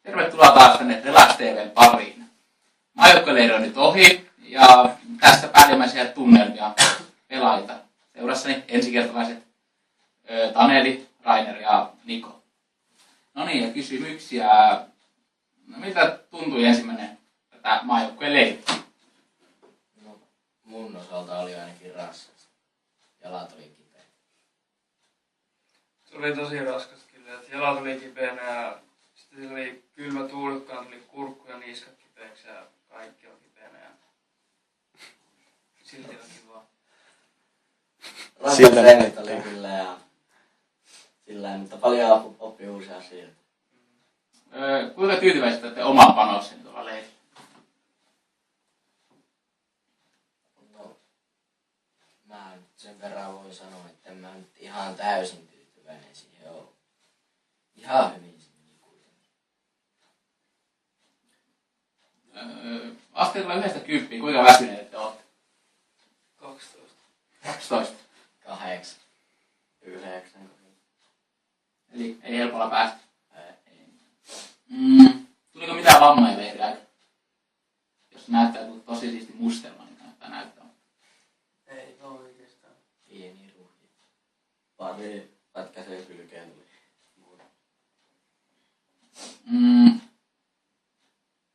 Tervetuloa taas tänne Relax TV:n pariin. Maajoukkueleiri on nyt ohi ja tästä päällimmäisiä tunnelmia pelaajilta. Seurassani ensikertalaiset Taneli, Rainer ja Niko. No niin, ja kysymyksiä. No, miltä tuntui ensimmäinen tätä maajoukkueleiri? No, mun osalta oli ainakin raskas. Jalat oli kipeä. Se oli tosi raskas kyllä, että jalat oli kipeänä ja sitten oli kylmä tuulikkaan, tuli kurkku ja niskat kipeäksi ja kaikki on kipeänä ja silti on kivaa. Raskas treenit oli kyllä ja sillä mutta paljon oppi uusia asioita. Kuinka tyytyväiset olette omaan panokseen tuolla leirillä? No, mä nyt sen verran voin sanoa, että en mä nyt ihan täysin tyytyväinen siihen ole. Ihan hyvin se meni kuitenkin. Asteella 1-10, kuinka väsyneet te olette? 12. 12. 8. 9. Eli ei helpolla päästä. Ei. Tuliko mitään vammoja leirillä aikana? Jos näyttää tosi siisti mustelma, niin kannattaa näyttää. Ei oo oikeastaan. Pieni ruhji. Pari pätkäseen kylkeen tuli.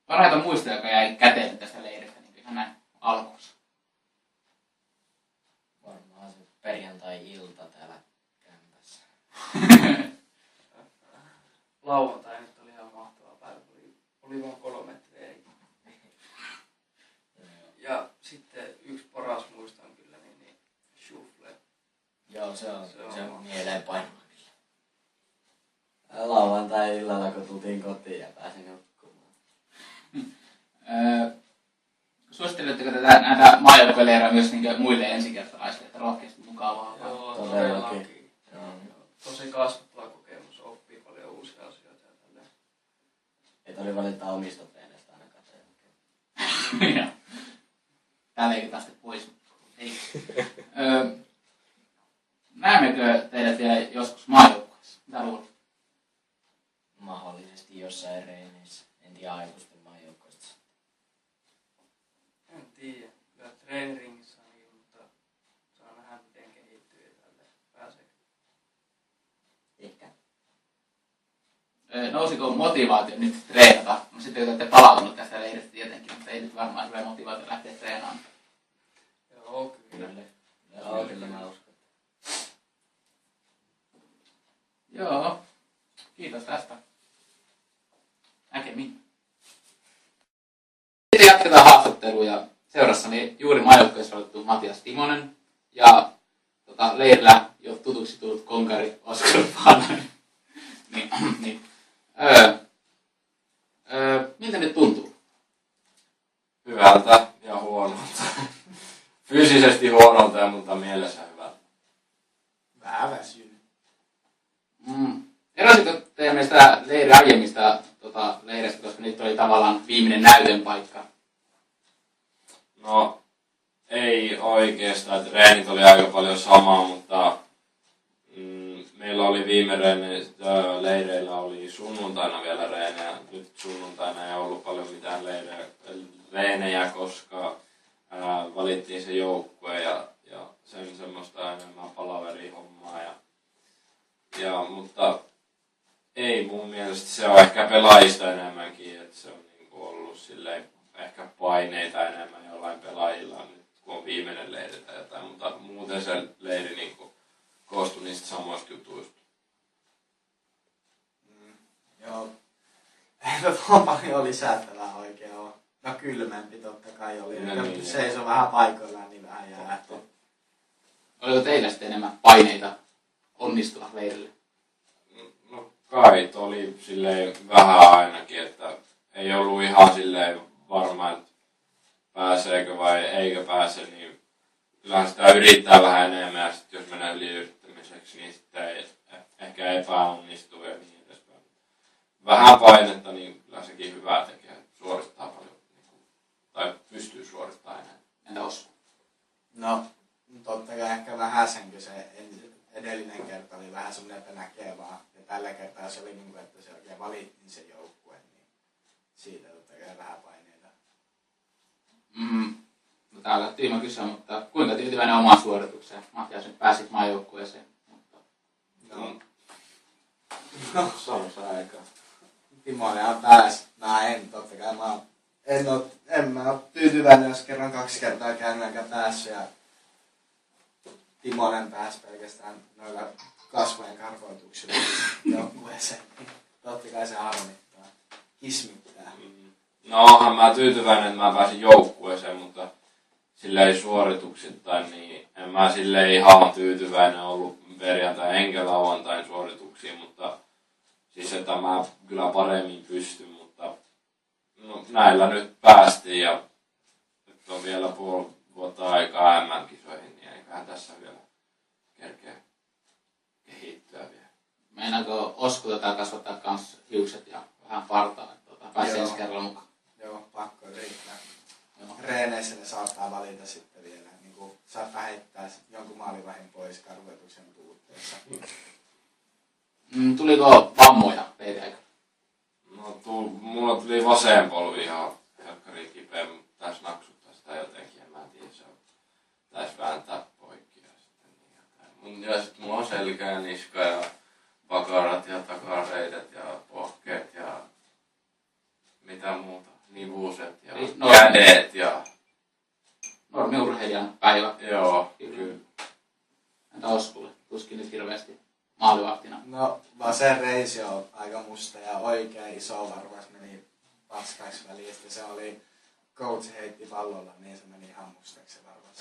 Parhaita muistoja, joka jäi käteen tästä leiristä, niin ihan näin alkuunsa. Varmaan se perjantai-ilta täällä kämpässä. Lauantai nyt oli ihan mahtava päivä, oli vaan 3 treeniä. Ja sitten yksi paras muisto on kyllä niin shuffle. Joo, se on mieleen painava kyllä. Lauantai-illalla kun tultiin kotiin ja pääsin nukkumaan. Suositteletteko tätä näitä maajoukkueleirejä myös niin muille ensikertalaisille, että rohkeasti mukavaa? Joo, todellakin. Joo. Tosi kasvattava kokemus, oppii paljon uusia asioita ja tälleen. Ei tarvitse valittaa omista treeneistä ainakaan sen jälkeen. Tää leikitään sitten pois. Ei. Näemmekö teidät vielä joskus maajoukkueessa? Mitä luulet? Mahdollisesti jossain reeneissä. En tiedä aikuisten maajoukkoista. En tiedä. Kyllä treeniringissä on niin, mutta saa nähdä miten kehittyy ja tälleen. Pääseekö? Ehkä. Nousiko motivaatio nyt treenata? No sitten kun olette palautunut tästä leiristä tietenkin, mutta ei nyt varmaan hyvä motivaatio lähteä treenaamaan. Joo, kyllä. Joo, kyllä mä uskon. Joo, kiitos tästä. Näkemiin. Sitten jatketaan haastatteluja. Seurassani juuri maajoukkueessa valittu Matias Timonen ja leirillä jo tutuksi tullut konkari Oskar Paananen. Miltä nyt tuntuu? Hyvältä ja huonolta. Fyysisesti huonolta, mutta mielessä hyvältä. Vähän väsynyt. Erosiko teidän mielestä leiri aiemmista leiristä, koska nyt oli tavallaan viimeinen näytön paikka? No, ei oikeastaan. Treenit oli aika paljon sama, mutta meillä oli viime leireillä oli sunnuntaina vielä reenejä. Nyt sunnuntaina ei ollut paljon mitään reenejä, koska valittiin se joukkue ja sen semmoista enemmän palaverihommaa. Mutta ei mun mielestä se on ehkä pelaajista enemmänkin, että se on niinku ollut silleen ehkä paineita enemmän jollain pelaajilla nyt kun on viimeinen leiri tai jotain, mutta muuten se leiri niinku koostui niistä samoista jutuista. Joo. Eipä tuon paljon lisättävää oikein ole. No kylmempi totta kai oli. No niin, Seisoi vähän paikoillaan, niin vähän jäähti. Oliko teillä sitten enemmän paineita onnistua leirille? No kai oli silleen vähän ainakin, että ei ollut ihan silleen varma, että pääseekö vai eikö pääse, niin kyllähän sitä yrittää vähän enemmän ja sitten jos menee yliyrittämiseksi, niin sitten ei ehkä epäonnistuu ja niin edespäin. Vähän painetta, niin kyllä sekin hyvää tekee, suorittaa paljon, tai pystyy suorittamaan enää. Entä Osmo? No, totta kai ehkä vähän sen, kun se edellinen kerta oli vähän semmoinen, että näkee vaan. Ja tällä kertaa se oli niin kuin, että se oikein valittiin se joukkue. Niin siitä totta kai vähän paineita. No, tää on tyhmä kysyä, mutta kuinka tyytyväinen omaan suoritukseen? Matias nyt pääsit maajoukkueeseen. Mutta... No, Se on se aika. Timonenhan pääsi. Mä en, totta kai en mä oo tyytyväinen, jos kerran 2 kertaa käynyt päässyt ja Timonen pääsi pelkästään noilla kasvojen karkoituksilla joukkueeseen. Totta kai se harmittaa. Kismittää. No onhan mä tyytyväinen, että mä pääsin joukkueeseen, mutta silleen suorituksittain, niin en mä silleen ihan tyytyväinen ollut perjantai enkä lauantain suorituksiin, mutta siis että mä kyllä paremmin pystyn, mutta no, näillä nyt päästiin ja nyt on vielä puoli vuotta aikaa MM-kisoihin, niin eiköhän tässä vielä kerkeä kehittyä vielä. Meinaako Osku kasvattaa kans hiukset ja vähän partaa, että pääsi ensi kerralla mukaan? Joo, pakko yrittää. Reeneissä ne saattaa valita sitten vielä. Niin kuin saattaa heittää jonkun maalivahin pois karvoituksen puutteessa. Tuliko vammoja PV-aikana? No mulla tuli vasen polvi ihan helkkari kipeä, mutta tässä naksuttaa sitä jotenkin, en mä tiedä, se on taisi vääntää poikki ja sitten niin jotain. Ja sitten mulla on selkä ja niska ja pakarat ja takareidet ja pohkeet ja mitä muuta, nivuset ja kädet ja... Normiurheilijan päivä. Joo, kyllä. Entä Oskulle? Tuskin nyt hirveästi maalivahtina. No, vasen reisi on aika musta ja oikea iso varvas meni paskaksi väliin. Sitten se oli, coach heitti pallolla, niin se meni ihan mustaksi se varvas.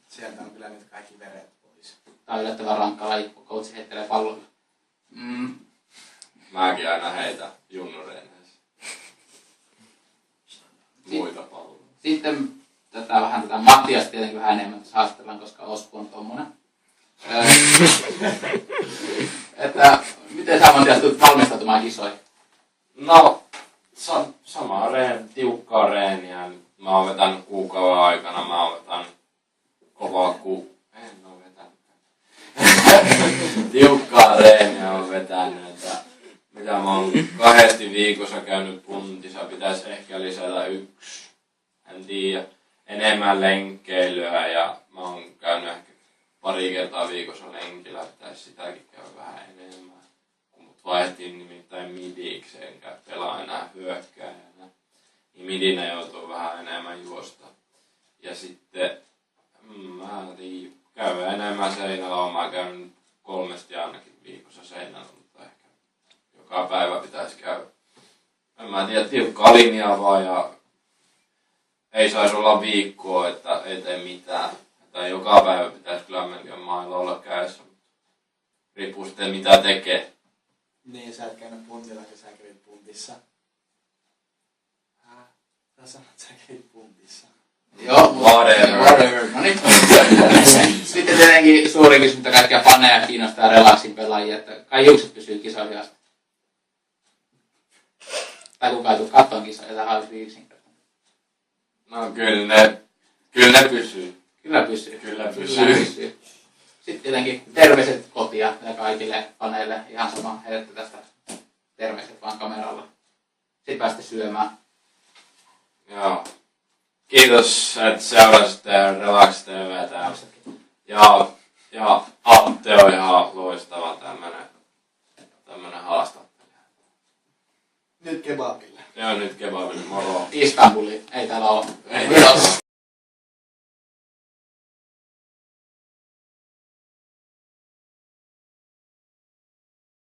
Sieltä on kyllä nyt kaikki veret pois. Tää on yllättävän rankka laji, kun coach heittelee pallolla. Mäkin aina heitä junioreineissä. Muita palloja. Sitten tätä Matias tietenkin vähän enemmän tässä haastellaan, koska Osku on tommonen. Että miten sä Matias tulet valmistautumaan kisoihin? No, sama tiukkaa reeniä. Mä oon vetänyt kuukauden aikana, mä oon vetänyt kovaa en oo vetänyt. Tiukkaa reeniä oon vetänyt, että mitä mä oon 2 viikossa käynyt puntissa, pitäisi ehkä lisätä 1. En tiedä, enemmän lenkkeilyä ja mä oon käynyt ehkä 2 kertaa viikossa lenkillä, pitäisi sitäkin käydä vähän enemmän. Kun mut vaihdettiin nimittäin midiksi, enkä pelaa enää hyökkääjänä, niin midinä joutuu vähän enemmän juosta. Ja sitten, mä en tiedä, käydä enemmän seinällä, oon mä käynyt 3 ainakin viikossa seinällä, mutta ehkä joka päivä pitäisi käydä. En mä tiedä, tiukkaa linjaa vaan ja ei saisi olla viikkoa, että ei tee mitään. Tai joka päivä pitäisi kyllä melkein mailla olla kädessä. Riippuu sitten mitä tekee. Niin, sä et käynyt puntilla, kun sä kävit puntissa. Sä sanot, että sä kävit puntissa. Joo, Whatever. No niin. Sitten tietenkin suuri kysymys, mitä kaikkia faneja kiinnostaa Relaxin pelaajia, että kai hiukset pysyy kisoihin asti. Tai kukaan ei tule kattoon kisoja, tähän olisi yksinkertainen. No kyllä ne pysyy. Kyllä pysyy. Kyllä pysyy. Sitten tietenkin terveiset kotia ja kaikille faneille. Ihan sama, heitätte tästä terveiset vaan kameralla. Sitten pääsette syömään. Joo. Kiitos, että seurasitte Relax TVtä. Ja Atte on ihan loistava tämmönen haastattelija. Nyt kebabille. Joo, nyt kebabille, moro. Istanbuliin. Ei täällä ole. Ei.